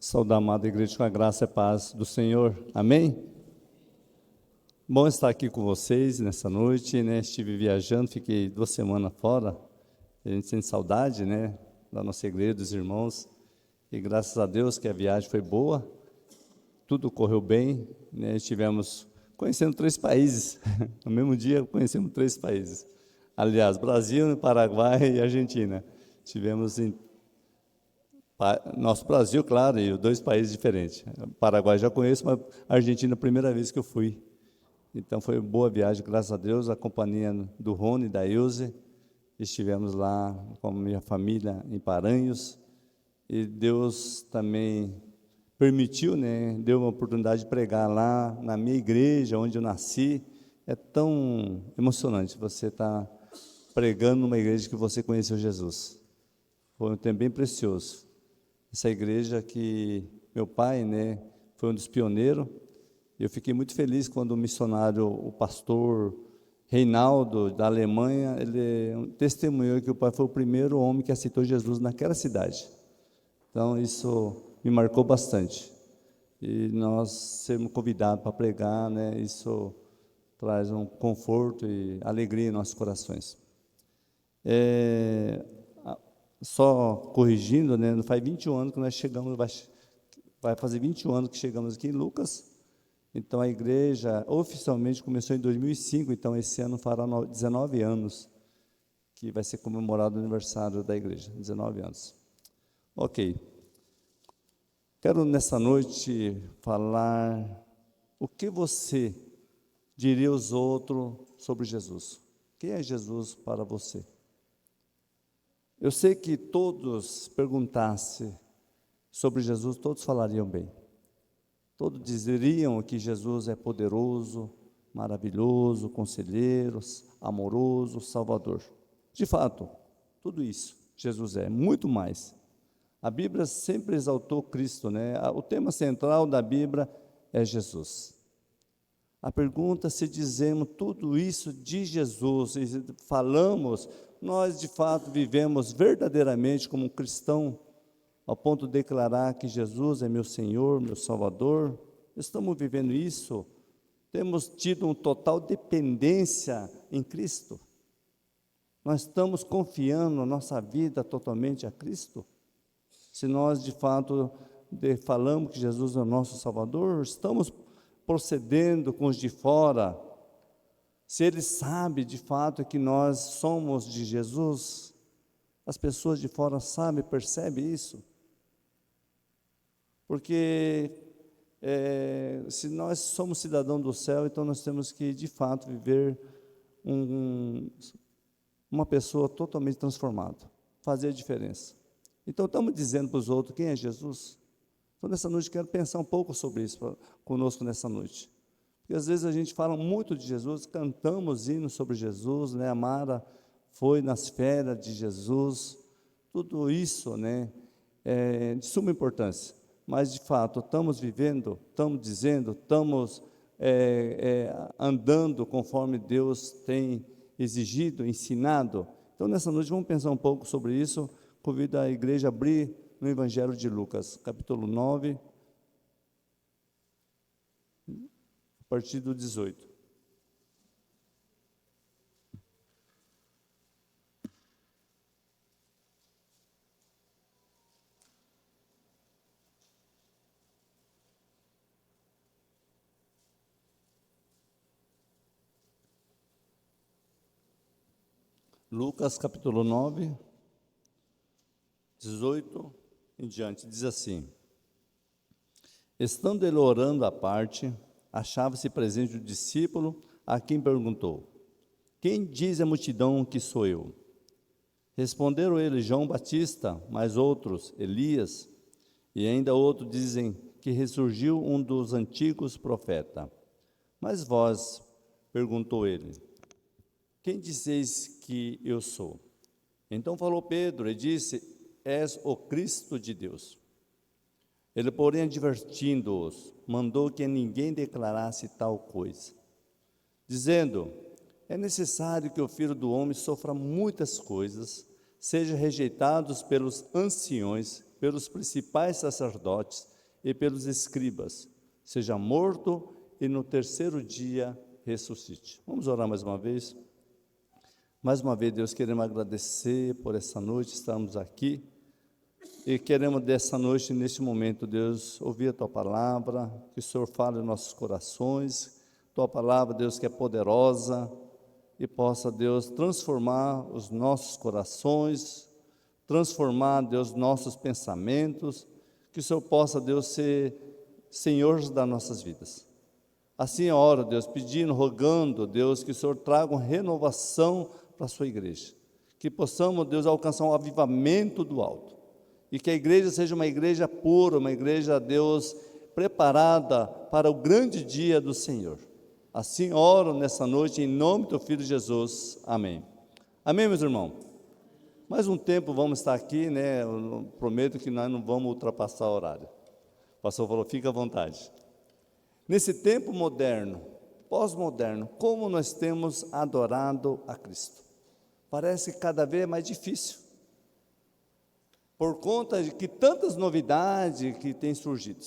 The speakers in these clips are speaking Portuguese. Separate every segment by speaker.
Speaker 1: Saudar a amada igreja com a graça e paz do Senhor. Amém? Bom estar aqui com vocês nessa noite, né? Estive viajando, fiquei 2 semanas fora. A gente sente saudade, né? Da nossa igreja, dos irmãos. E graças a Deus que a viagem foi boa. Tudo correu bem, né? Estivemos conhecendo 3 países. No mesmo dia conhecemos 3 países. Aliás, Brasil, Paraguai e Argentina. Estivemos em nosso Brasil, claro, e 2 países diferentes. Paraguai já conheço, mas Argentina, a primeira vez que eu fui. Então, foi uma boa viagem, graças a Deus, a companhia do Rony e da Ilse. Estivemos lá com a minha família em Paranhos. E Deus também permitiu, né? Deu uma oportunidade de pregar lá na minha igreja, onde eu nasci. É tão emocionante você estar pregando numa igreja que você conheceu Jesus. Foi um tempo bem precioso. Essa igreja que meu pai, né, foi um dos pioneiros. Eu fiquei muito feliz quando o missionário, o pastor Reinaldo, da Alemanha, ele testemunhou que o pai foi o primeiro homem que aceitou Jesus naquela cidade. Então, isso me marcou bastante. E nós sermos convidados para pregar, né, isso traz um conforto e alegria em nossos corações. Só corrigindo, né, faz 21 anos que nós chegamos, vai fazer 21 anos que chegamos aqui em Lucas. Então, a igreja oficialmente começou em 2005, então esse ano fará 19 anos, que vai ser comemorado o aniversário da igreja, 19 anos. Ok. Quero nessa noite falar o que você diria aos outros sobre Jesus. Quem é Jesus para você? Eu sei que todos perguntassem sobre Jesus, todos falariam bem. Todos dizeriam que Jesus é poderoso, maravilhoso, conselheiro, amoroso, salvador. De fato, tudo isso Jesus é, muito mais. A Bíblia sempre exaltou Cristo, né? O tema central da Bíblia é Jesus. A pergunta é se dizemos tudo isso de Jesus e falamos, nós de fato vivemos verdadeiramente como um cristão, ao ponto de declarar que Jesus é meu Senhor, meu Salvador. Estamos vivendo isso? Temos tido uma total dependência em Cristo? Nós estamos confiando a nossa vida totalmente a Cristo? Se nós de fato falamos que Jesus é o nosso Salvador, estamos procedendo com os de fora? Se Ele sabe de fato que nós somos de Jesus, as pessoas de fora sabem, percebem isso? Porque se nós somos cidadãos do céu, então nós temos que, de fato, viver uma pessoa totalmente transformada, fazer a diferença. Então, estamos dizendo para os outros quem é Jesus? Então, nessa noite, quero pensar um pouco sobre isso conosco nessa noite. Porque, às vezes, a gente fala muito de Jesus, cantamos hinos sobre Jesus, né? A Mara foi nas férias de Jesus, tudo isso, né, é de suma importância. Mas, de fato, estamos vivendo, estamos dizendo, estamos andando conforme Deus tem exigido, ensinado. Então, nessa noite, vamos pensar um pouco sobre isso. Convido a igreja a abrir no Evangelho de Lucas, capítulo 9, a partir do 18. Lucas, capítulo 9, 18 em diante, diz assim: Estando ele orando à parte, achava-se presente o discípulo, a quem perguntou: Quem diz a multidão que sou eu? Responderam ele: João Batista, mas outros, Elias, e ainda outros dizem que ressurgiu um dos antigos profetas. Mas vós, perguntou ele, quem dizeis que eu sou? Então falou Pedro e disse: És o Cristo de Deus. Ele, porém, advertindo-os, mandou que ninguém declarasse tal coisa, dizendo: é necessário que o Filho do Homem sofra muitas coisas, seja rejeitado pelos anciões, pelos principais sacerdotes e pelos escribas, seja morto e no terceiro dia ressuscite. Vamos orar mais uma vez? Mais uma vez, Deus, queremos agradecer por essa noite, estarmos aqui, e queremos dessa noite, neste momento, Deus, ouvir a Tua palavra, que o Senhor fale em nossos corações, Tua palavra, Deus, que é poderosa, e possa, Deus, transformar os nossos corações, transformar, Deus, nossos pensamentos, que o Senhor possa, Deus, ser Senhor das nossas vidas. Assim eu oro, Deus, pedindo, rogando, Deus, que o Senhor traga uma renovação para a sua igreja, que possamos, Deus, alcançar um avivamento do alto, e que a igreja seja uma igreja pura, uma igreja, Deus, preparada para o grande dia do Senhor. Assim oro nessa noite, em nome do Teu Filho Jesus. Amém. Amém, meus irmãos? Mais um tempo vamos estar aqui, né? Eu prometo que nós não vamos ultrapassar o horário. O pastor falou, fica à vontade. Nesse tempo moderno, pós-moderno, como nós temos adorado a Cristo? Parece cada vez mais difícil, por conta de que tantas novidades que têm surgido,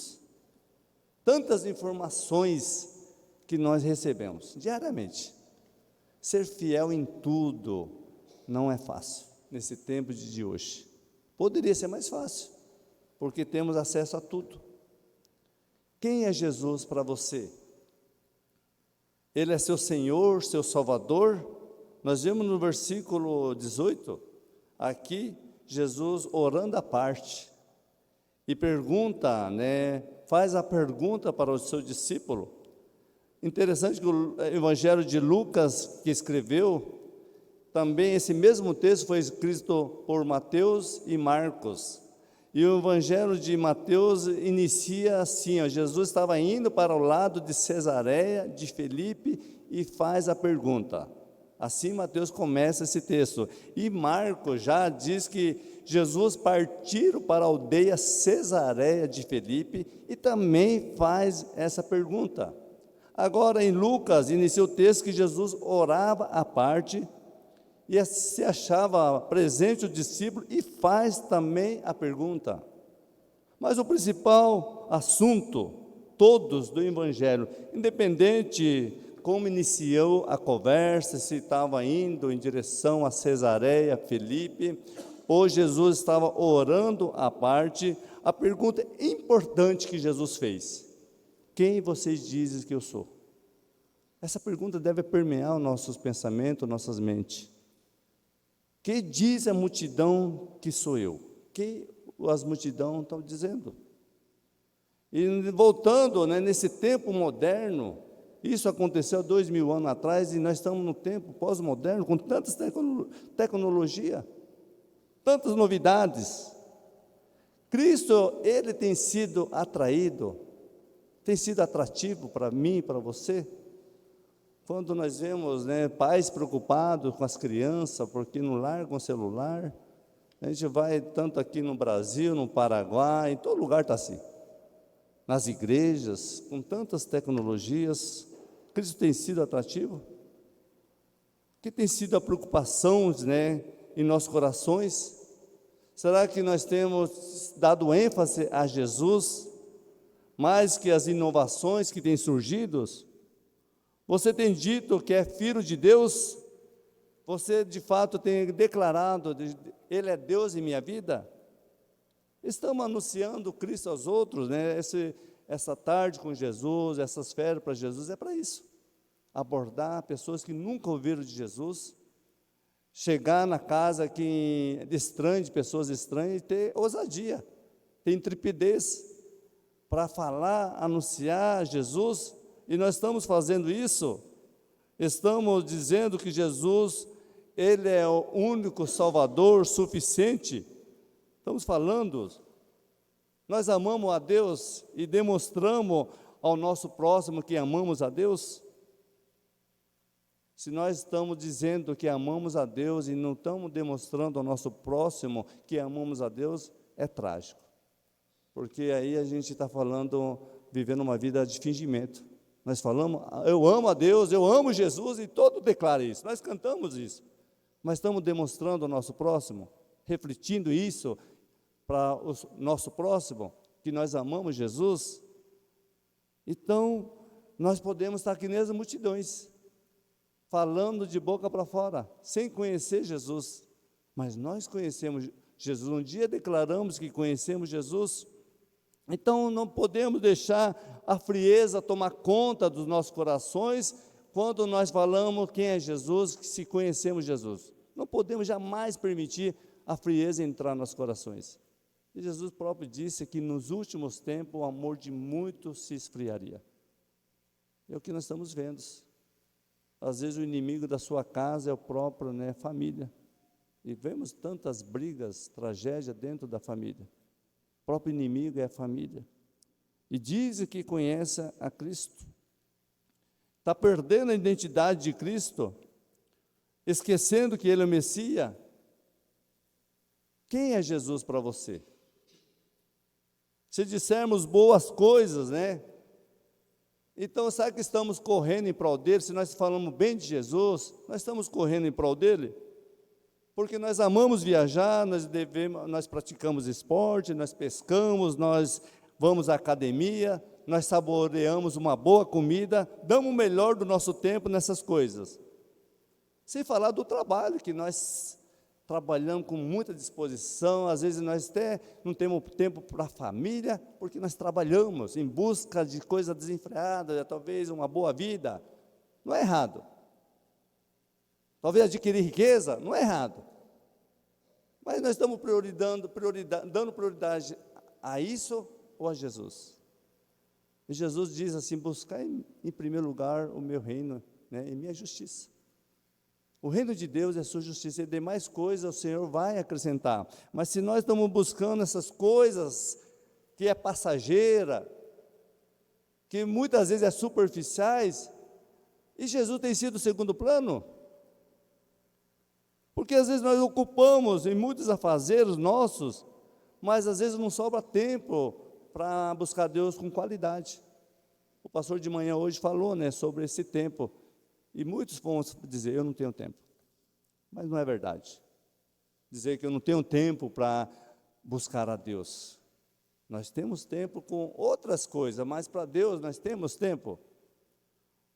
Speaker 1: tantas informações que nós recebemos diariamente. Ser fiel em tudo não é fácil, nesse tempo de hoje. Poderia ser mais fácil, porque temos acesso a tudo. Quem é Jesus para você? Ele é seu Senhor, seu Salvador? Nós vemos no versículo 18, aqui, Jesus orando à parte, e pergunta, faz a pergunta para o seu discípulo. Interessante que o Evangelho de Lucas, que escreveu, também esse mesmo texto foi escrito por Mateus e Marcos. E o Evangelho de Mateus inicia assim, Jesus estava indo para o lado de Cesareia de Filipe e faz a pergunta. Assim Mateus começa esse texto. E Marcos já diz que Jesus partiu para a aldeia Cesareia de Filipe e também faz essa pergunta. Agora em Lucas inicia o texto que Jesus orava à parte e se achava presente o discípulo e faz também a pergunta. Mas o principal assunto, todos do Evangelho, independente como iniciou a conversa, se estava indo em direção a Cesareia, Filipe, ou Jesus estava orando à parte, a pergunta importante que Jesus fez: quem vocês dizem que eu sou? Essa pergunta deve permear os nossos pensamentos, nossas mentes. Que diz a multidão que sou eu? Que as multidões estão dizendo? E voltando, nesse tempo moderno, isso aconteceu há 2000 anos atrás, e nós estamos no tempo pós-moderno, com tantas tecnologia, tantas novidades. Cristo, Ele tem sido atraído, tem sido atrativo para mim, para você. Quando nós vemos, pais preocupados com as crianças, porque não largam o celular, a gente vai tanto aqui no Brasil, no Paraguai, em todo lugar está assim. Nas igrejas, com tantas tecnologias, Cristo tem sido atrativo? Que tem sido a preocupação, em nossos corações? Será que nós temos dado ênfase a Jesus, mais que as inovações que têm surgido? Você tem dito que é filho de Deus? Você de fato tem declarado, Ele é Deus em minha vida? Estamos anunciando Cristo aos outros, essa tarde com Jesus, essas férias para Jesus, é para isso. Abordar pessoas que nunca ouviram de Jesus, chegar na casa de pessoas estranhas, e ter ousadia, ter intrepidez para falar, anunciar Jesus. E nós estamos fazendo isso, estamos dizendo que Jesus, Ele é o único Salvador suficiente. Estamos falando, nós amamos a Deus e demonstramos ao nosso próximo que amamos a Deus? Se nós estamos dizendo que amamos a Deus e não estamos demonstrando ao nosso próximo que amamos a Deus, é trágico. Porque aí a gente está vivendo uma vida de fingimento. Nós falamos, eu amo a Deus, eu amo Jesus, e todo declara isso. Nós cantamos isso. Mas estamos demonstrando ao nosso próximo, refletindo isso para o nosso próximo, que nós amamos Jesus, então nós podemos estar aqui nessas multidões, falando de boca para fora, sem conhecer Jesus, mas nós conhecemos Jesus. Um dia declaramos que conhecemos Jesus, então não podemos deixar a frieza tomar conta dos nossos corações quando nós falamos quem é Jesus, se conhecemos Jesus. Não podemos jamais permitir a frieza entrar nos corações. E Jesus próprio disse que nos últimos tempos o amor de muitos se esfriaria. É o que nós estamos vendo. Às vezes o inimigo da sua casa é o próprio, família. E vemos tantas brigas, tragédia dentro da família. O próprio inimigo é a família. E diz que conhece a Cristo. Está perdendo a identidade de Cristo, esquecendo que Ele é o Messias. Quem é Jesus para você? Se dissermos boas coisas, então, sabe que estamos correndo em prol dele? Se nós falamos bem de Jesus, nós estamos correndo em prol dele? Porque nós amamos viajar, nós praticamos esporte, nós pescamos, nós vamos à academia, nós saboreamos uma boa comida, damos o melhor do nosso tempo nessas coisas. Sem falar do trabalho, que nós trabalhamos com muita disposição, às vezes nós até não temos tempo para a família, porque nós trabalhamos em busca de coisa desenfreada, talvez uma boa vida. Não é errado. Talvez adquirir riqueza, não é errado. Mas nós estamos dando prioridade a isso ou a Jesus? E Jesus diz assim: buscar em primeiro lugar o meu reino, e minha justiça. O reino de Deus é a sua justiça, e demais coisas o Senhor vai acrescentar. Mas se nós estamos buscando essas coisas que é passageira, que muitas vezes é superficiais, e Jesus tem sido o segundo plano, porque às vezes nós ocupamos em muitos afazeres nossos, mas às vezes não sobra tempo para buscar Deus com qualidade. O pastor de manhã hoje falou, sobre esse tempo, e muitos vão dizer: eu não tenho tempo. Mas não é verdade. Dizer que eu não tenho tempo para buscar a Deus. Nós temos tempo com outras coisas, mas para Deus nós temos tempo.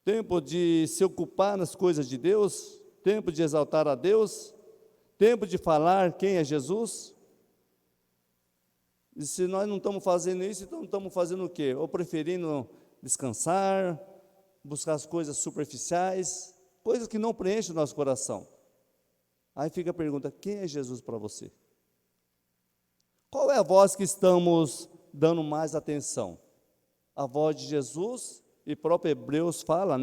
Speaker 1: Tempo de se ocupar nas coisas de Deus, tempo de exaltar a Deus, tempo de falar quem é Jesus. E se nós não estamos fazendo isso, então estamos fazendo o quê? Ou preferindo descansar, buscar as coisas superficiais, coisas que não preenchem o nosso coração. Aí fica a pergunta: quem é Jesus para você? Qual é a voz que estamos dando mais atenção? A voz de Jesus, e próprio Hebreus fala,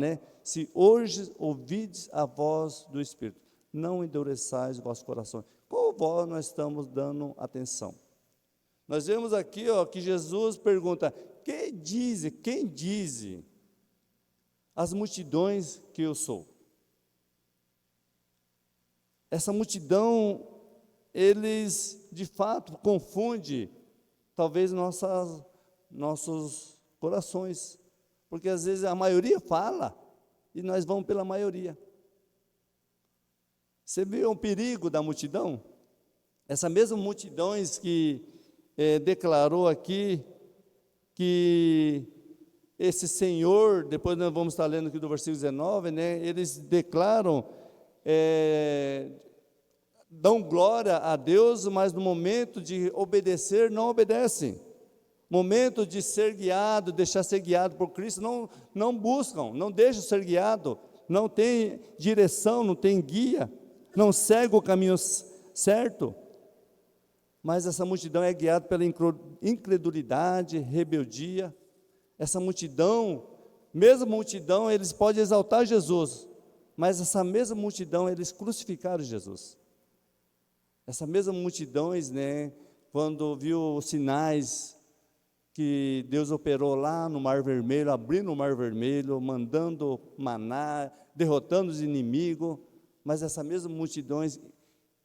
Speaker 1: se hoje ouvides a voz do Espírito, não endureçais o vosso coração. Qual voz nós estamos dando atenção? Nós vemos aqui, que Jesus pergunta: quem diz as multidões que eu sou? Essa multidão, eles de fato confundem talvez nossos corações, porque às vezes a maioria fala e nós vamos pela maioria. Você viu o perigo da multidão? Essa mesma multidões que declarou aqui que esse Senhor, depois nós vamos estar lendo aqui do versículo 19, eles declaram, dão glória a Deus, mas no momento de obedecer, não obedecem. Momento de ser guiado, deixar ser guiado por Cristo, não buscam, não deixam ser guiado, não tem direção, não tem guia, não segue o caminho certo. Mas essa multidão é guiada pela incredulidade, rebeldia. Essa multidão, eles podem exaltar Jesus, mas essa mesma multidão, eles crucificaram Jesus. Essa mesma multidão, quando viu os sinais que Deus operou lá no Mar Vermelho, abrindo o Mar Vermelho, mandando maná, derrotando os inimigos, mas essa mesma multidão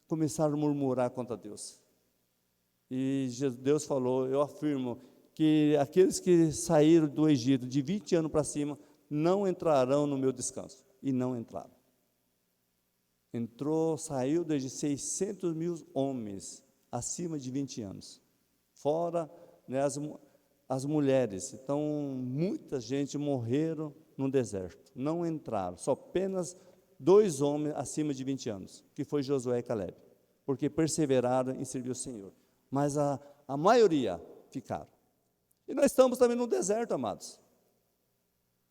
Speaker 1: começaram a murmurar contra Deus. E Deus falou: eu afirmo que aqueles que saíram do Egito de 20 anos para cima não entrarão no meu descanso. E não entraram. Saiu de 600 mil homens acima de 20 anos. Fora as mulheres. Então, muita gente morreram no deserto, não entraram, só apenas 2 homens acima de 20 anos, que foi Josué e Caleb, porque perseveraram em servir o Senhor. Mas a maioria ficaram. E nós estamos também no deserto, amados.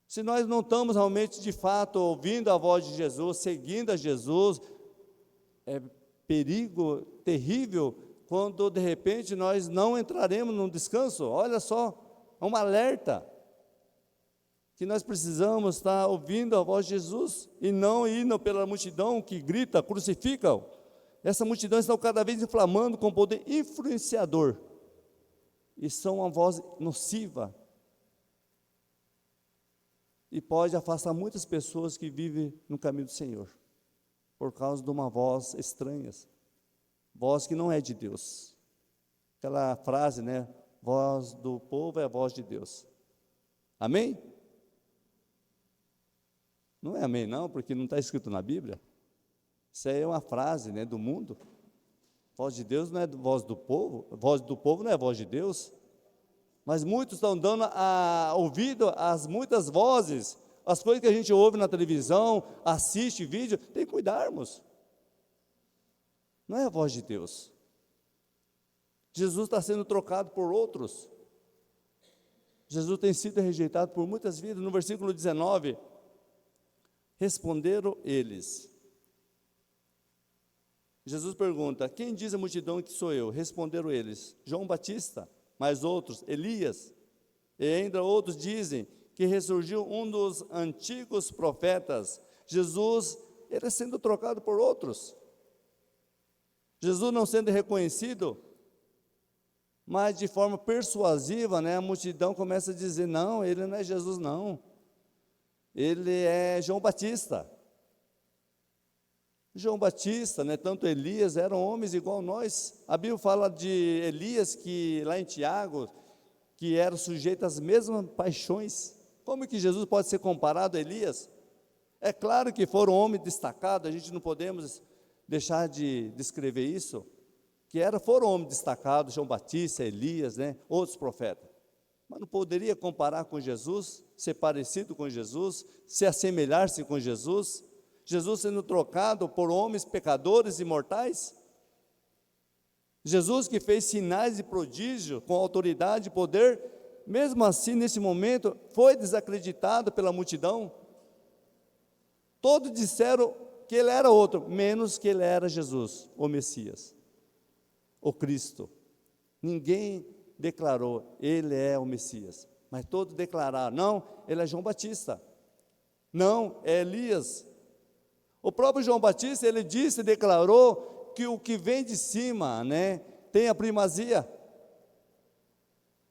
Speaker 1: Se nós não estamos realmente, de fato, ouvindo a voz de Jesus, seguindo a Jesus, é perigo terrível quando, de repente, nós não entraremos num descanso. Olha só, é um alerta, que nós precisamos estar ouvindo a voz de Jesus, e não indo pela multidão que grita, crucificam. Essa multidão está cada vez inflamando com poder influenciador, e são uma voz nociva, e pode afastar muitas pessoas que vivem no caminho do Senhor, por causa de uma voz estranha, voz que não é de Deus. Aquela frase, né? Voz do povo é a voz de Deus. Amém? Não é amém não, porque não está escrito na Bíblia. Isso aí é uma frase, né, do mundo. Voz de Deus não é voz do povo não é voz de Deus. Mas muitos estão dando ouvido às muitas vozes, as coisas que a gente ouve na televisão, assiste vídeo, tem que cuidarmos. Não é a voz de Deus. Jesus está sendo trocado por outros. Jesus tem sido rejeitado por muitas vidas. No versículo 19, responderam eles. Jesus pergunta: quem diz a multidão que sou eu? Responderam eles: João Batista. Mas outros, Elias, e ainda outros dizem que ressurgiu um dos antigos profetas. Jesus, ele sendo trocado por outros. Jesus não sendo reconhecido, mas de forma persuasiva, né, a multidão começa a dizer: não, ele não é Jesus não, ele é João Batista. João Batista, né, tanto Elias, eram homens igual nós. A Bíblia fala de Elias, que lá em Tiago, que era sujeito às mesmas paixões. Como que Jesus pode ser comparado a Elias? É claro que foram homens destacados, a gente não podemos deixar de descrever isso, que foram homens destacados, João Batista, Elias, né, outros profetas. Mas não poderia comparar com Jesus, ser parecido com Jesus, se assemelhar-se com Jesus. Jesus sendo trocado por homens pecadores e mortais? Jesus que fez sinais e prodígios com autoridade e poder, mesmo assim, nesse momento, foi desacreditado pela multidão. Todos disseram que ele era outro, menos que ele era Jesus, o Messias, o Cristo. Ninguém declarou, ele é o Messias, mas todos declararam: não, ele é João Batista, não, é Elias. O próprio João Batista, ele disse, declarou que o que vem de cima, né, tem a primazia,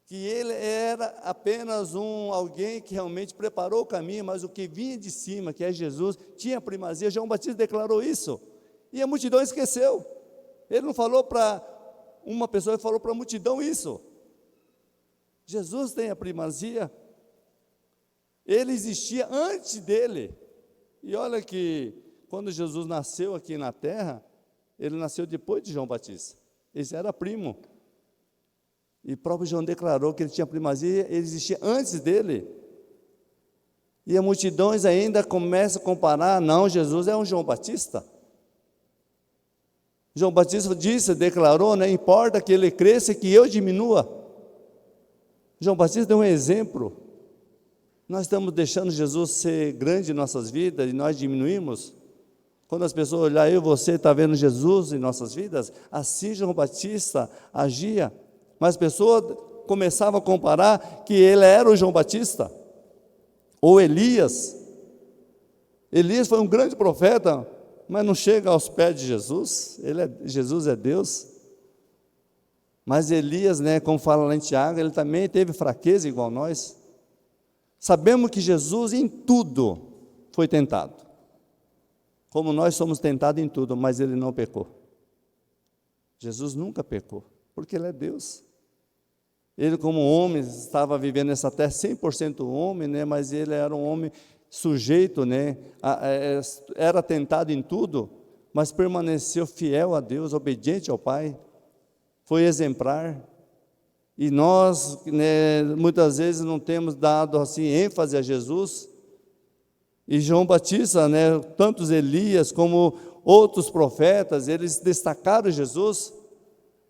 Speaker 1: que ele era apenas alguém que realmente preparou o caminho, mas o que vinha de cima, que é Jesus, tinha a primazia. João Batista declarou isso, e a multidão esqueceu. Ele não falou para uma pessoa, ele falou para a multidão isso. Jesus tem a primazia, ele existia antes dele. E olha que quando Jesus nasceu aqui na terra, ele nasceu depois de João Batista. Esse era primo. E o próprio João declarou que ele tinha primazia, ele existia antes dele. E as multidões ainda começam a comparar: não, Jesus é um João Batista. João Batista disse, declarou, não importa que ele cresça e que eu diminua. João Batista deu um exemplo. Nós estamos deixando Jesus ser grande em nossas vidas e nós diminuímos. Quando as pessoas olharem, eu e você, está vendo Jesus em nossas vidas? Assim João Batista agia. Mas as pessoas começavam a comparar que ele era o João Batista, ou Elias. Elias foi um grande profeta, mas não chega aos pés de Jesus. Jesus é Deus. Mas Elias, né, como fala lá em Tiago, ele também teve fraqueza igual nós. Sabemos que Jesus em tudo foi tentado, como nós somos tentados em tudo, mas ele não pecou. Jesus nunca pecou, porque ele é Deus. Ele, como homem, estava vivendo nessa terra 100% homem, né, mas ele era um homem sujeito, né, era tentado em tudo, mas permaneceu fiel a Deus, obediente ao Pai, foi exemplar. E nós, né, muitas vezes não temos dado assim ênfase a Jesus. E João Batista, né, tantos Elias como outros profetas, eles destacaram Jesus,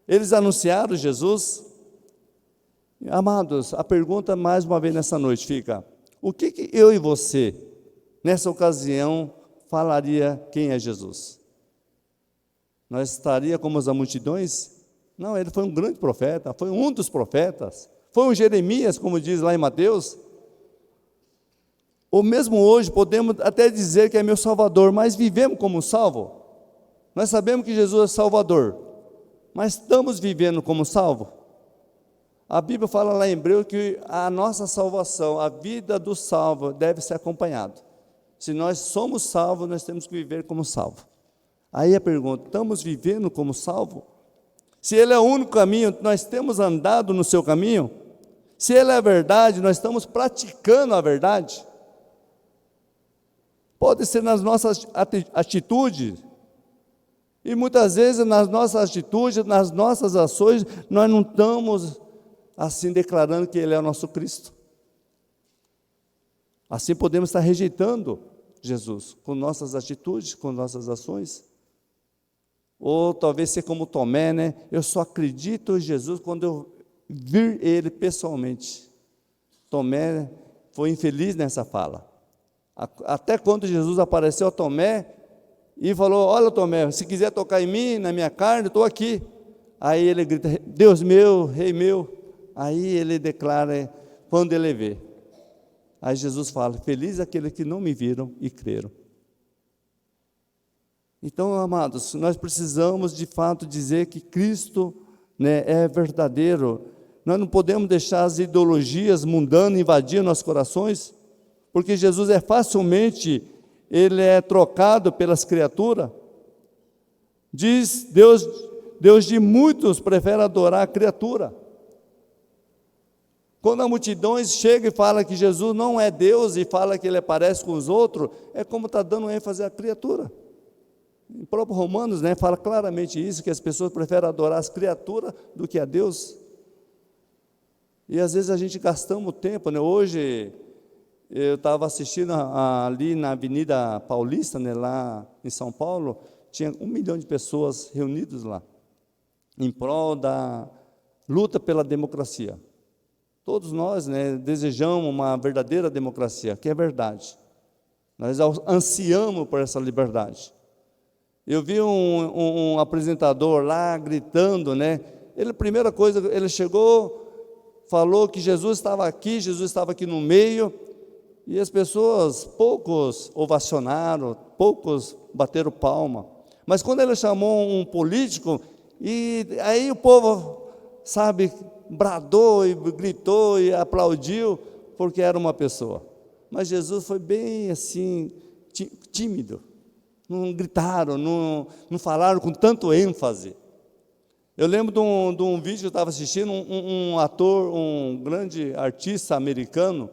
Speaker 1: eles anunciaram Jesus. Amados, a pergunta mais uma vez nessa noite fica: o que eu e você, nessa ocasião, falaria quem é Jesus? Nós estaria como as multidões? Não, ele foi um grande profeta, foi um dos profetas, foi um Jeremias, como diz lá em Mateus. Ou mesmo hoje podemos até dizer que é meu Salvador, mas vivemos como salvo? Nós sabemos que Jesus é Salvador, mas estamos vivendo como salvo? A Bíblia fala lá em Hebreu que a nossa salvação, a vida do salvo deve ser acompanhada. Se nós somos salvos, nós temos que viver como salvo. Aí a pergunta: estamos vivendo como salvo? Se Ele é o único caminho, nós temos andado no seu caminho? Se Ele é a verdade, nós estamos praticando a verdade? Pode ser nas nossas atitudes, e muitas vezes nas nossas atitudes, nas nossas ações, nós não estamos assim declarando que Ele é o nosso Cristo. Assim podemos estar rejeitando Jesus, com nossas atitudes, com nossas ações. Ou talvez ser como Tomé, né? Eu só acredito em Jesus quando eu vir Ele pessoalmente. Tomé foi infeliz nessa fala. Até quando Jesus apareceu a Tomé e falou: olha, Tomé, se quiser tocar em mim, na minha carne, estou aqui. Aí ele grita: Deus meu, Rei meu. Aí ele declara quando ele vê. Aí Jesus fala: feliz aqueles que não me viram e creram. Então, amados, nós precisamos de fato dizer que Cristo, né, é verdadeiro. Nós não podemos deixar as ideologias mundanas invadir nossos corações, porque Jesus é facilmente, ele é trocado pelas criaturas. Diz Deus de muitos prefere adorar a criatura. Quando a multidão chega e fala que Jesus não é Deus e fala que ele parece com os outros, é como está dando ênfase à criatura. Em próprio Romanos, né, fala claramente isso, que as pessoas preferem adorar as criaturas do que a Deus. E às vezes a gente gastamos tempo, né? Hoje eu estava assistindo ali na Avenida Paulista, né, lá em São Paulo, tinha 1 milhão de pessoas reunidas lá, em prol da luta pela democracia. Todos nós, né, desejamos uma verdadeira democracia, que é verdade. Nós ansiamos por essa liberdade. Eu vi um apresentador lá gritando, né? Ele, primeira coisa, ele chegou, falou que Jesus estava aqui no meio, e as pessoas, poucos ovacionaram, poucos bateram palma. Mas quando ele chamou um político, e aí o povo, sabe, bradou e gritou e aplaudiu, porque era uma pessoa. Mas Jesus foi bem assim, tímido. Não gritaram, não falaram com tanto ênfase. Eu lembro de um vídeo que eu estava assistindo, um ator, um grande artista americano,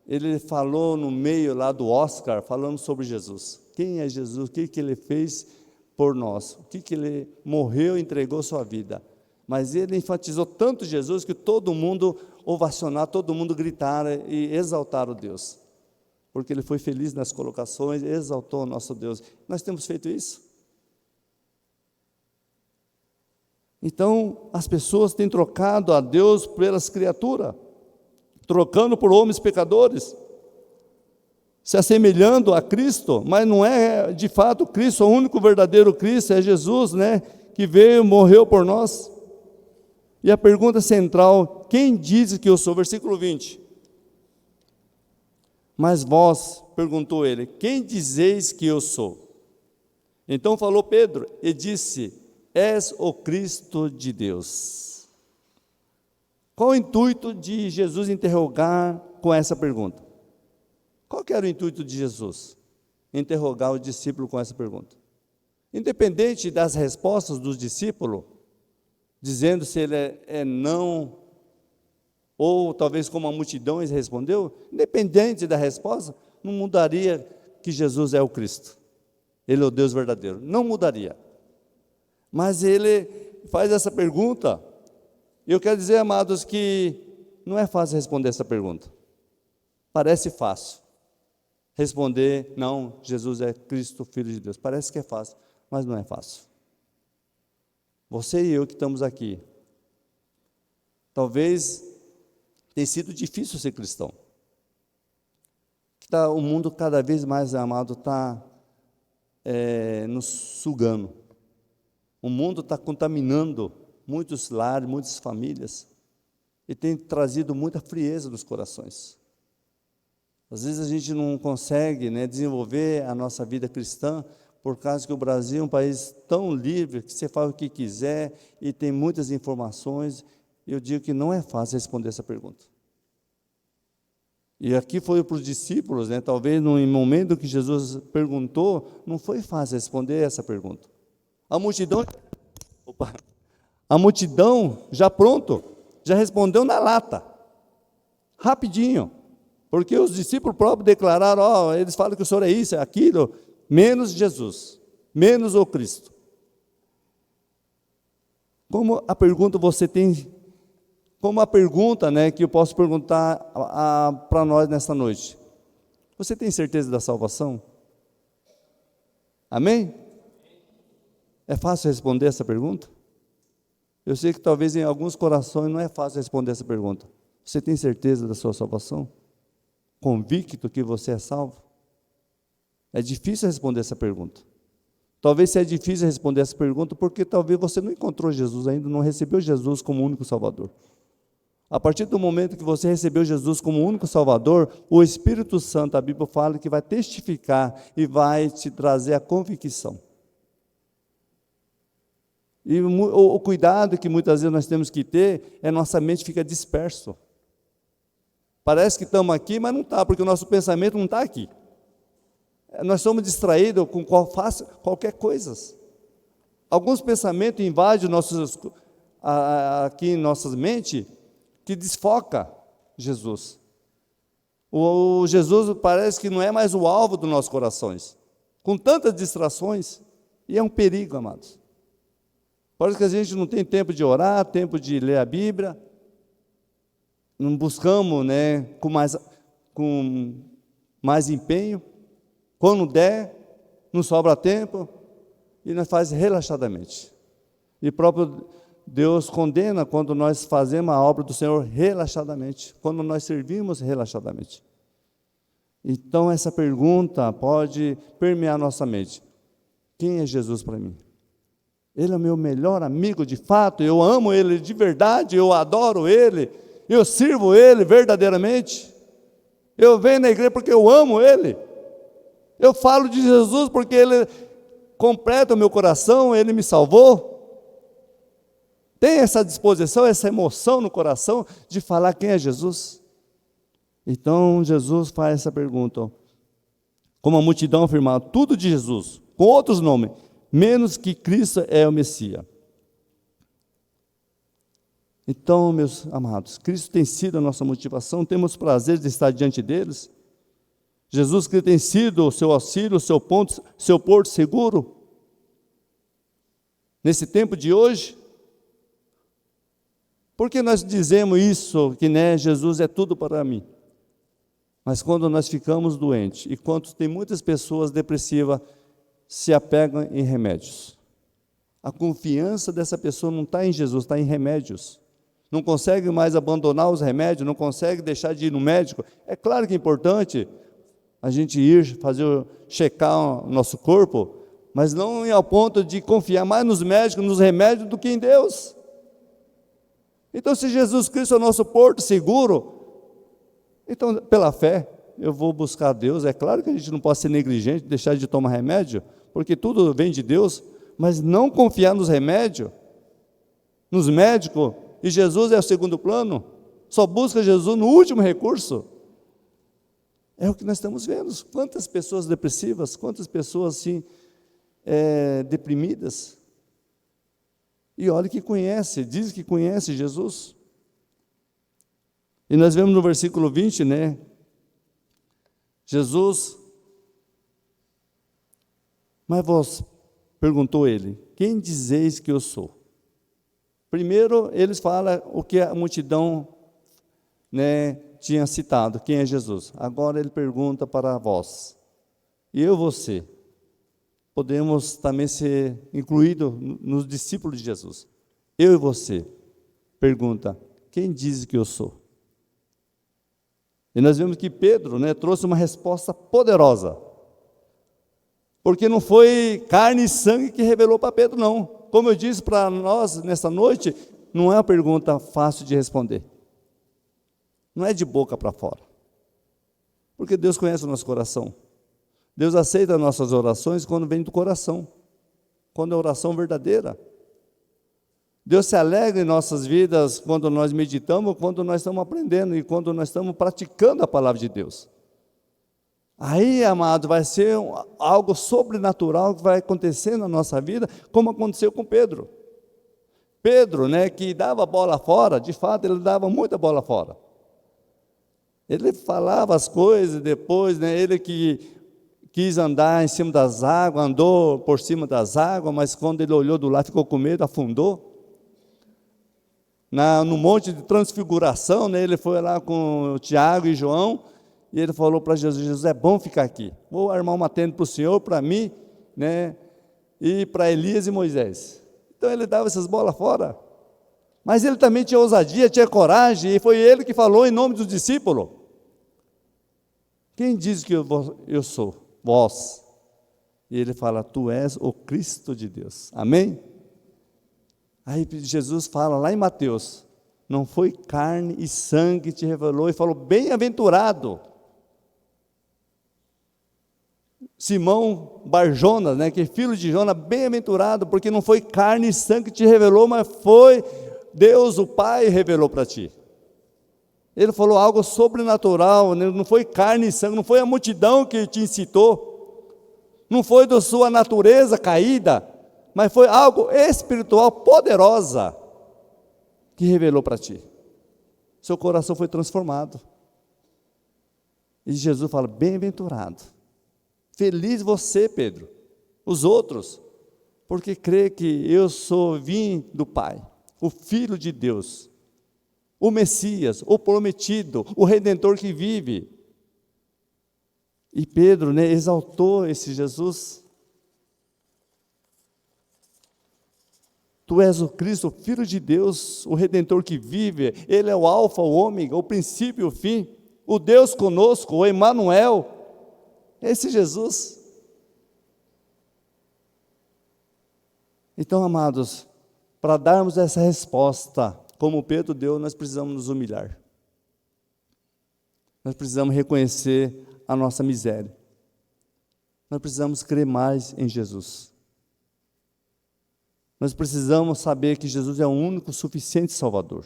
Speaker 1: ele falou no meio lá do Oscar, falando sobre Jesus. Quem é Jesus? O que ele fez por nós? O que ele morreu e entregou sua vida? Mas ele enfatizou tanto Jesus que todo mundo ovacionaram, todo mundo gritaram e exaltaram Deus. Porque ele foi feliz nas colocações, exaltou o nosso Deus. Nós temos feito isso? Então, as pessoas têm trocado a Deus pelas criaturas, trocando por homens pecadores, se assemelhando a Cristo, mas não é de fato Cristo, o único verdadeiro Cristo é Jesus, né, que veio e morreu por nós. E a pergunta central: quem diz que eu sou? Versículo 20. Mas vós, perguntou ele, quem dizeis que eu sou? Então falou Pedro e disse: és o Cristo de Deus. Qual o intuito de Jesus interrogar com essa pergunta? Qual que era o intuito de Jesus? Interrogar o discípulo com essa pergunta. Independente das respostas dos discípulos, dizendo se ele é não, ou talvez como a multidão ele respondeu, independente da resposta, não mudaria que Jesus é o Cristo. Ele é o Deus verdadeiro. Não mudaria. Mas ele faz essa pergunta Eu quero dizer, amados, que não é fácil responder essa pergunta. Parece fácil responder, não, Jesus é Cristo, Filho de Deus. Parece que é fácil, mas não é fácil. Você e eu que estamos aqui, talvez tenha sido difícil ser cristão. O mundo cada vez mais, amado, está nos sugando. O mundo está contaminando muitos lares, muitas famílias, e tem trazido muita frieza nos corações. Às vezes a gente não consegue, desenvolver a nossa vida cristã, por causa que o Brasil é um país tão livre, que você faz o que quiser, e tem muitas informações. Eu digo que não é fácil responder essa pergunta. E aqui foi para os discípulos, talvez no momento que Jesus perguntou, não foi fácil responder essa pergunta. A multidão já pronto, já respondeu na lata, rapidinho, porque os discípulos próprios declararam, eles falam que o Senhor é isso, é aquilo, menos Jesus, menos o Cristo. Como a pergunta que eu posso perguntar para nós nessa noite, você tem certeza da salvação? Amém? É fácil responder essa pergunta? Eu sei que talvez em alguns corações não é fácil responder essa pergunta. Você tem certeza da sua salvação? Convicto que você é salvo? É difícil responder essa pergunta. Talvez seja difícil responder essa pergunta porque talvez você não encontrou Jesus ainda, não recebeu Jesus como único Salvador. A partir do momento que você recebeu Jesus como único Salvador, o Espírito Santo, a Bíblia fala que vai testificar e vai te trazer a convicção. E o cuidado que muitas vezes nós temos que ter é nossa mente fica disperso. Parece que estamos aqui, mas não está, porque o nosso pensamento não está aqui. Nós somos distraídos com qualquer coisa. Alguns pensamentos invadem aqui em nossas mentes, que desfoca Jesus. O Jesus parece que não é mais o alvo dos nossos corações, com tantas distrações, e é um perigo, amados. Parece que a gente não tem tempo de orar, tempo de ler a Bíblia, não buscamos com mais empenho, quando der, não sobra tempo, e nós fazemos relaxadamente. E próprio Deus condena quando nós fazemos a obra do Senhor relaxadamente, quando nós servimos relaxadamente. Então essa pergunta pode permear nossa mente. Quem é Jesus para mim? Ele é o meu melhor amigo de fato, eu amo Ele de verdade, eu adoro Ele, eu sirvo Ele verdadeiramente. Eu venho na igreja porque eu amo Ele. Eu falo de Jesus porque Ele completa o meu coração, Ele me salvou. Tem essa disposição, essa emoção no coração de falar quem é Jesus? Então Jesus faz essa pergunta. Como a multidão afirmava, tudo de Jesus, com outros nomes, menos que Cristo é o Messias. Então, meus amados, Cristo tem sido a nossa motivação, temos prazer de estar diante deles. Jesus Cristo tem sido o seu auxílio, o seu ponto, seu porto seguro. Nesse tempo de hoje, por que nós dizemos isso, que Jesus é tudo para mim? Mas quando nós ficamos doentes, e quando tem muitas pessoas depressivas, se apegam em remédios. A confiança dessa pessoa não está em Jesus, está em remédios. Não consegue mais abandonar os remédios, não consegue deixar de ir no médico. É claro que é importante a gente ir checar o nosso corpo, mas não ao ponto de confiar mais nos médicos, nos remédios, do que em Deus. Então, se Jesus Cristo é o nosso porto seguro, então, pela fé, eu vou buscar Deus. É claro que a gente não pode ser negligente, deixar de tomar remédio, porque tudo vem de Deus, mas não confiar nos remédios, nos médicos, e Jesus é o segundo plano, só busca Jesus no último recurso. É o que nós estamos vendo. Quantas pessoas depressivas, quantas pessoas assim, deprimidas. E olha que diz que conhece Jesus. E nós vemos no versículo 20, Jesus, mas vós, perguntou ele, quem dizeis que eu sou? Primeiro, eles falam o que a multidão, né, tinha citado, quem é Jesus. Agora ele pergunta para vós, eu e você, podemos também ser incluídos nos discípulos de Jesus. Eu e você, pergunta, quem diz que eu sou? E nós vemos que Pedro, né, trouxe uma resposta poderosa, porque não foi carne e sangue que revelou para Pedro, não. Como eu disse para nós nessa noite, não é uma pergunta fácil de responder. Não é de boca para fora. Porque Deus conhece o nosso coração. Deus aceita as nossas orações quando vem do coração. Quando é oração verdadeira. Deus se alegra em nossas vidas quando nós meditamos, quando nós estamos aprendendo e quando nós estamos praticando a palavra de Deus. Aí, amado, vai ser algo sobrenatural que vai acontecer na nossa vida, como aconteceu com Pedro. Pedro, né, que dava bola fora, de fato ele dava muita bola fora. Ele falava as coisas depois, né, ele que quis andar em cima das águas, andou por cima das águas, mas quando ele olhou do lado ficou com medo, afundou. No monte de transfiguração, né, ele foi lá com o Tiago e João, e ele falou para Jesus, Jesus, é bom ficar aqui, vou armar uma tenda para o Senhor, para mim, né, e para Elias e Moisés. Então ele dava essas bolas fora, mas ele também tinha ousadia, tinha coragem, e foi ele que falou em nome dos discípulos. Quem diz que eu sou? Vós. E ele fala, tu és o Cristo de Deus, amém? Aí Jesus fala lá em Mateus, não foi carne e sangue que te revelou, e falou, bem-aventurado, Simão Bar-Jonas, né, que é filho de Jonas, bem-aventurado, porque não foi carne e sangue que te revelou, mas foi Deus, o Pai, revelou para ti. Ele falou algo sobrenatural, né, não foi carne e sangue, não foi a multidão que te incitou, não foi da sua natureza caída, mas foi algo espiritual poderosa que revelou para ti. Seu coração foi transformado. E Jesus fala, bem-aventurado. Feliz você, Pedro, os outros, porque crê que eu vim do Pai, o Filho de Deus, o Messias, o prometido, o Redentor que vive. E Pedro, né, exaltou esse Jesus. Tu és o Cristo, o Filho de Deus, o Redentor que vive, Ele é o alfa, o ômega, o princípio e o fim, o Deus conosco, o Emanuel, esse Jesus. Então, amados, para darmos essa resposta, como Pedro deu, nós precisamos nos humilhar. Nós precisamos reconhecer a nossa miséria. Nós precisamos crer mais em Jesus. Nós precisamos saber que Jesus é o único suficiente Salvador.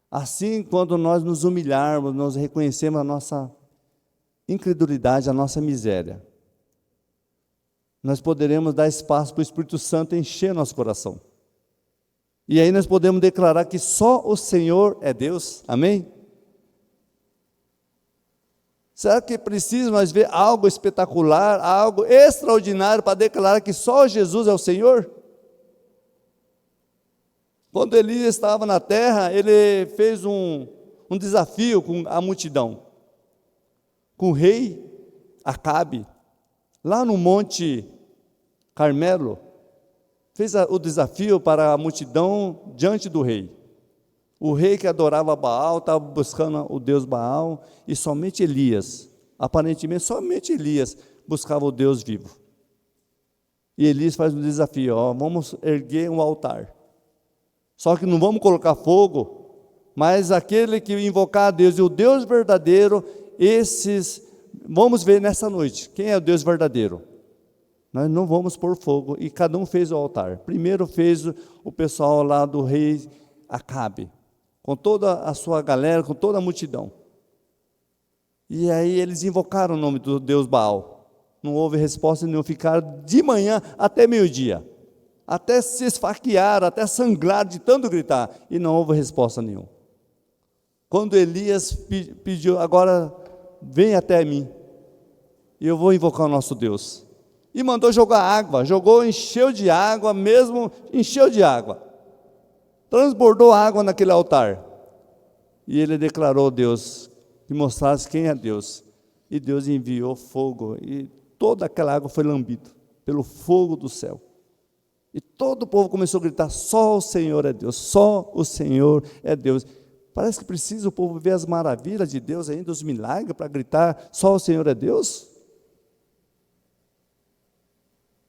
Speaker 1: Assim, quando nós nos humilharmos, nós reconhecemos a nossa incredulidade, a nossa miséria, nós poderemos dar espaço para o Espírito Santo encher nosso coração. E aí nós podemos declarar que só o Senhor é Deus, amém? Será que precisa nós ver algo espetacular, algo extraordinário para declarar que só Jesus é o Senhor? Quando Elias estava na terra, ele fez um desafio com a multidão, com o rei Acabe, lá no Monte Carmelo, fez o desafio para a multidão diante do rei. O rei que adorava Baal, estava buscando o Deus Baal, e somente Elias, aparentemente somente Elias, buscava o Deus vivo. E Elias faz um desafio, vamos erguer um altar. Só que não vamos colocar fogo, mas aquele que invocar a Deus e o Deus verdadeiro, vamos ver nessa noite, quem é o Deus verdadeiro? Nós não vamos pôr fogo, e cada um fez o altar. Primeiro fez o pessoal lá do rei Acabe, com toda a sua galera, com toda a multidão. E aí eles invocaram o nome do Deus Baal. Não houve resposta nenhuma, ficaram de manhã até meio-dia. Até se esfaquear, até sangrar de tanto gritar, e não houve resposta nenhuma. Quando Elias pediu, agora vem até mim, e eu vou invocar o nosso Deus. E mandou jogar água, encheu de água, mesmo encheu de água. transbordou água naquele altar. E ele declarou a Deus, que mostrasse quem é Deus. E Deus enviou fogo, e toda aquela água foi lambida pelo fogo do céu. E todo o povo começou a gritar: só o Senhor é Deus, só o Senhor é Deus. Parece que precisa o povo ver as maravilhas de Deus ainda, os milagres, para gritar: só o Senhor é Deus?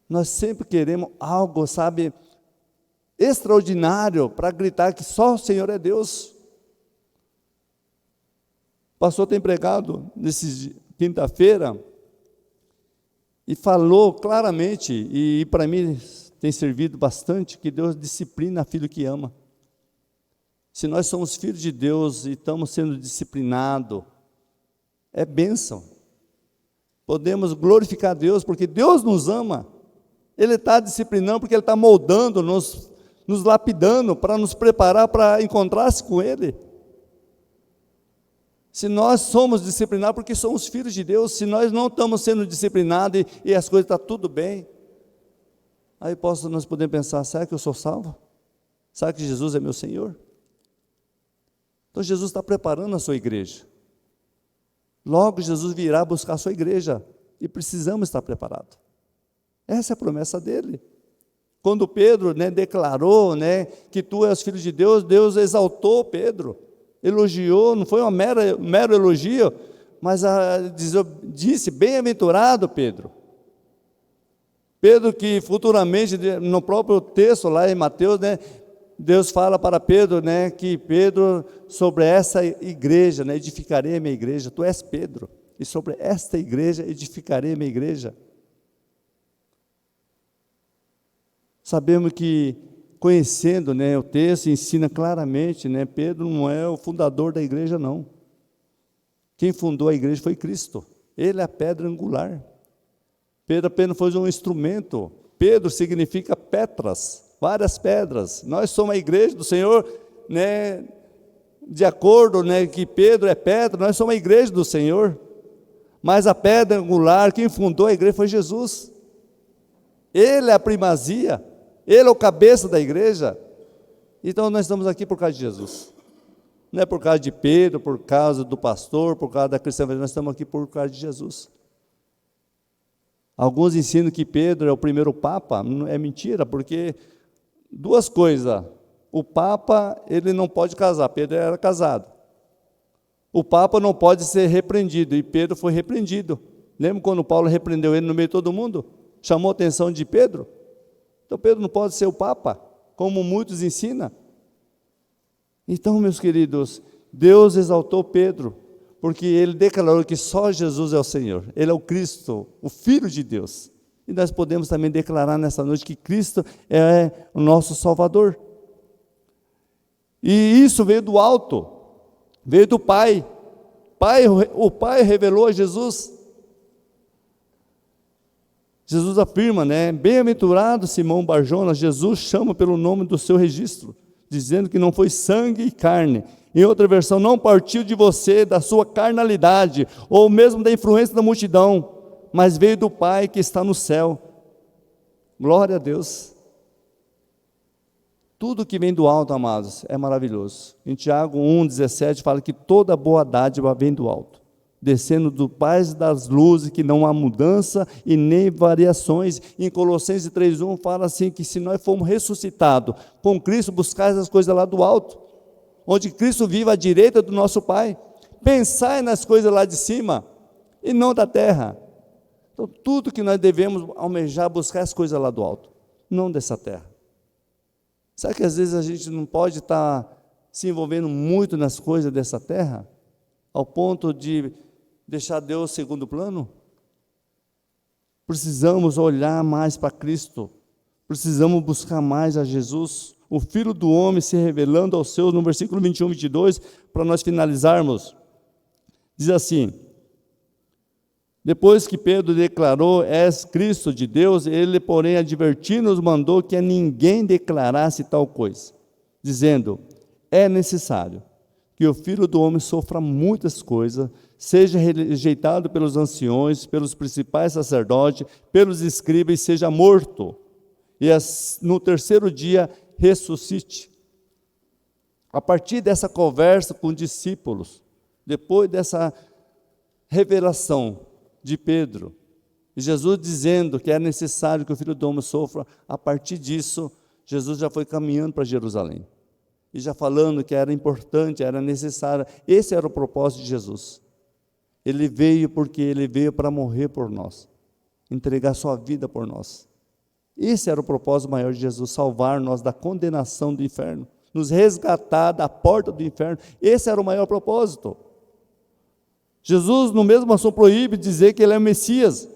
Speaker 1: Nós sempre queremos algo, sabe, extraordinário, para gritar que só o Senhor é Deus. O pastor tem pregado nesse quinta-feira e falou claramente, e para mim tem servido bastante, que Deus disciplina filho que ama. Se nós somos filhos de Deus e estamos sendo disciplinados, é bênção. Podemos glorificar a Deus, porque Deus nos ama. Ele está disciplinando, porque Ele está moldando, nos lapidando, para nos preparar para encontrar-se com Ele. Se nós somos disciplinados, porque somos filhos de Deus. Se nós não estamos sendo disciplinados e as coisas estão tudo bem, aí nós podemos pensar: será que eu sou salvo? Será que Jesus é meu Senhor? Então Jesus está preparando a sua igreja. Logo Jesus virá buscar a sua igreja, e precisamos estar preparados. Essa é a promessa dele. Quando Pedro, declarou, que tu és filho de Deus, Deus exaltou Pedro, elogiou, não foi um mero elogio, mas disse: bem-aventurado Pedro. Pedro, que futuramente, no próprio texto lá em Mateus, Deus fala para Pedro, que Pedro, sobre essa igreja, edificarei a minha igreja. Tu és Pedro, e sobre esta igreja edificarei a minha igreja. Sabemos que, conhecendo, o texto ensina claramente, Pedro não é o fundador da igreja, não. Quem fundou a igreja foi Cristo. Ele é a pedra angular. Pedro apenas foi um instrumento. Pedro significa Petras, várias pedras. Nós somos a igreja do Senhor, de acordo, que Pedro é pedra, nós somos a igreja do Senhor. Mas a pedra angular, quem fundou a igreja foi Jesus. Ele é a primazia. Ele é o cabeça da igreja. Então nós estamos aqui por causa de Jesus. Não é por causa de Pedro, por causa do pastor, por causa da cristã, nós estamos aqui por causa de Jesus. Alguns ensinam que Pedro é o primeiro papa. É mentira, porque duas coisas: o papa, ele não pode casar, Pedro era casado. O papa não pode ser repreendido, e Pedro foi repreendido. Lembra quando Paulo repreendeu ele no meio de todo mundo? Chamou a atenção de Pedro? Então Pedro não pode ser o papa, como muitos ensinam. Então, meus queridos, Deus exaltou Pedro, porque ele declarou que só Jesus é o Senhor. Ele é o Cristo, o Filho de Deus. E nós podemos também declarar nessa noite que Cristo é o nosso Salvador. E isso veio do alto, veio do Pai. O Pai revelou a Jesus. Jesus afirma, bem-aventurado Simão Barjona. Jesus chama pelo nome do seu registro, dizendo que não foi sangue e carne. Em outra versão, não partiu de você, da sua carnalidade, ou mesmo da influência da multidão, mas veio do Pai que está no céu. Glória a Deus. Tudo que vem do alto, amados, é maravilhoso. Em Tiago 1,17 fala que toda boa dádiva vem do alto, descendo do Pai das luzes, que não há mudança e nem variações. Em Colossenses 3,1 fala assim, que se nós formos ressuscitados com Cristo, buscais as coisas lá do alto, onde Cristo vive à direita do nosso Pai. Pensai nas coisas lá de cima, e não da terra. Então, tudo que nós devemos almejar, buscar as coisas lá do alto, não dessa terra. Sabe que às vezes a gente não pode estar se envolvendo muito nas coisas dessa terra, ao ponto de deixar Deus em segundo plano? Precisamos olhar mais para Cristo, precisamos buscar mais a Jesus, o Filho do Homem se revelando aos seus, no versículo 21, 22, para nós finalizarmos. Diz assim: depois que Pedro declarou, és Cristo de Deus, ele, porém, advertindo-nos, mandou que a ninguém declarasse tal coisa, dizendo: é necessário que o Filho do Homem sofra muitas coisas, seja rejeitado pelos anciões, pelos principais sacerdotes, pelos escribas, e seja morto, e no terceiro dia ressuscite. A partir dessa conversa com os discípulos, depois dessa revelação de Pedro, e Jesus dizendo que é necessário que o Filho do Homem sofra, a partir disso, Jesus já foi caminhando para Jerusalém. E já falando que era importante, era necessário. Esse era o propósito de Jesus. Ele veio porque ele veio para morrer por nós, entregar sua vida por nós. Esse era o propósito maior de Jesus, salvar nós da condenação do inferno, nos resgatar da porta do inferno. Esse era o maior propósito. Jesus, no mesmo assunto, proíbe dizer que ele é o Messias,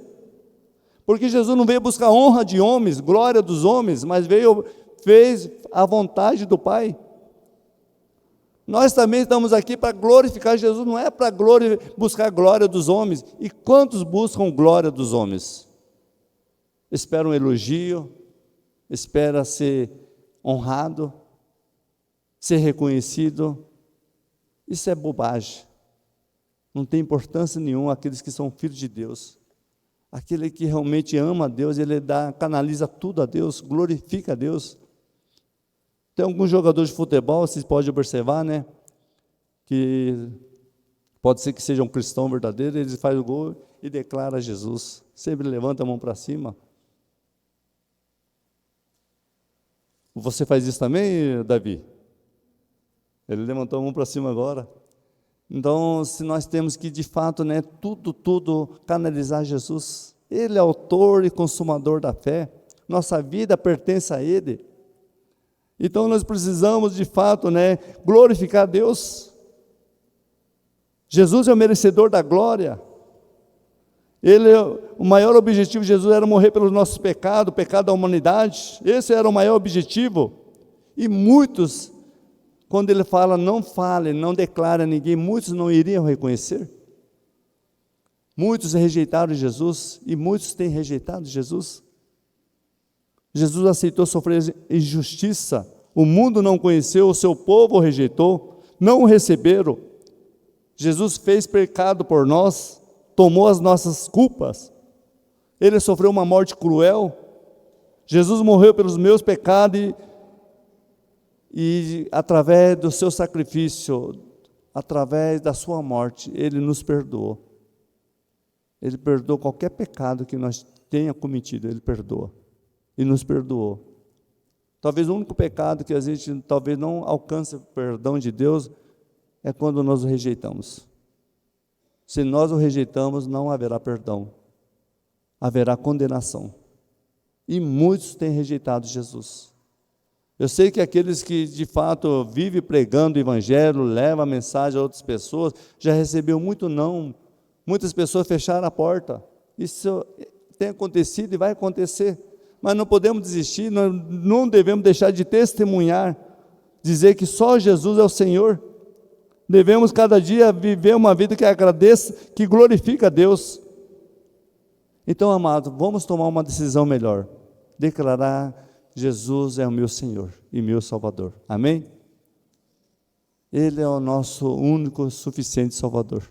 Speaker 1: porque Jesus não veio buscar honra de homens, glória dos homens, mas fez a vontade do Pai. Nós também estamos aqui para glorificar Jesus, não é para buscar glória dos homens. E quantos buscam glória dos homens? Esperam um elogio, espera ser honrado, ser reconhecido. Isso é bobagem. Não tem importância nenhuma aqueles que são filhos de Deus. Aquele que realmente ama a Deus, ele canaliza tudo a Deus, glorifica a Deus. Tem alguns jogadores de futebol, vocês podem observar, né? Que pode ser que seja um cristão verdadeiro, ele faz o gol e declara Jesus. Sempre levanta a mão para cima. Você faz isso também, Davi? Ele levantou a mão para cima agora. Então, se nós temos que, de fato, né, tudo canalizar Jesus. Ele é autor e consumador da fé. Nossa vida pertence a Ele. Então, nós precisamos, de fato, né, glorificar Deus. Jesus é o merecedor da glória. O maior objetivo de Jesus era morrer pelos nossos pecados, o pecado da humanidade. Esse era o maior objetivo. E muitos, quando ele fala, não fale, não declare a ninguém, muitos não iriam reconhecer. Muitos rejeitaram Jesus e muitos têm rejeitado Jesus. Jesus aceitou sofrer injustiça. O mundo não conheceu, o seu povo o rejeitou, não o receberam. Jesus fez pecado por nós, tomou as nossas culpas. Ele sofreu uma morte cruel. Jesus morreu pelos meus pecados e através do seu sacrifício, através da sua morte, Ele nos perdoou. Ele perdoou qualquer pecado que nós tenha cometido, Ele perdoa. E nos perdoou. Talvez o único pecado que a gente talvez não alcance o perdão de Deus é quando nós o rejeitamos. Se nós o rejeitamos, não haverá perdão. Haverá condenação. E muitos têm rejeitado Jesus. Eu sei que aqueles que de fato vivem pregando o evangelho, levam a mensagem a outras pessoas, já recebeu muito não. Muitas pessoas fecharam a porta. Isso tem acontecido e vai acontecer. Mas não podemos desistir, nós não devemos deixar de testemunhar, dizer que só Jesus é o Senhor. Devemos cada dia viver uma vida que agradeça, que glorifica a Deus. Então, amados, vamos tomar uma decisão melhor. Declarar: Jesus é o meu Senhor e meu Salvador. Amém? Ele é o nosso único, suficiente Salvador.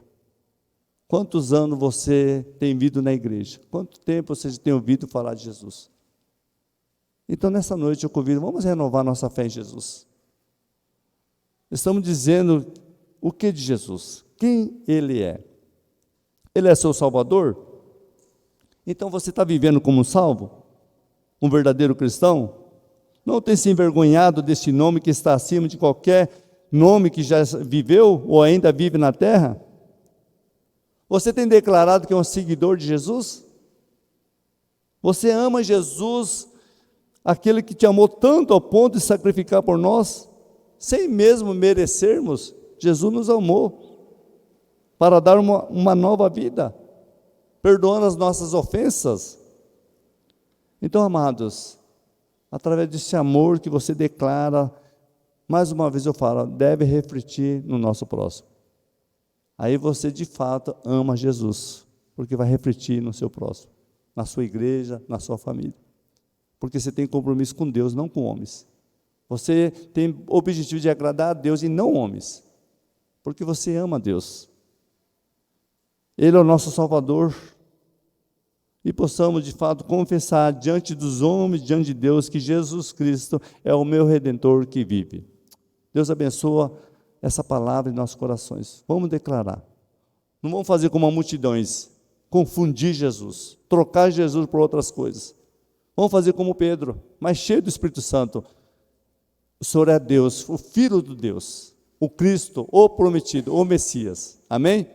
Speaker 1: Quantos anos você tem vindo na igreja? Quanto tempo você tem ouvido falar de Jesus? Então, nessa noite eu convido, vamos renovar nossa fé em Jesus. Estamos dizendo o que de Jesus? Quem Ele é? Ele é seu Salvador? Então você está vivendo como um salvo? Um verdadeiro cristão? Não tem se envergonhado desse nome que está acima de qualquer nome que já viveu ou ainda vive na terra? Você tem declarado que é um seguidor de Jesus? Você ama Jesus, aquele que te amou tanto ao ponto de sacrificar por nós, sem mesmo merecermos? Jesus nos amou para dar uma nova vida, perdoando as nossas ofensas. Então, amados, através desse amor que você declara, mais uma vez eu falo, deve refletir no nosso próximo. Aí você de fato ama Jesus, porque vai refletir no seu próximo, na sua igreja, na sua família. Porque você tem compromisso com Deus, não com homens. Você tem o objetivo de agradar a Deus e não homens. Porque você ama Deus. Ele é o nosso Salvador. E possamos de fato confessar diante dos homens, diante de Deus, que Jesus Cristo é o meu Redentor que vive. Deus abençoa essa palavra em nossos corações. Vamos declarar. Não vamos fazer como as multidões, confundir Jesus, trocar Jesus por outras coisas. Vamos fazer como Pedro, mas cheio do Espírito Santo. O Senhor é Deus, o Filho de Deus, o Cristo, o prometido, o Messias. Amém?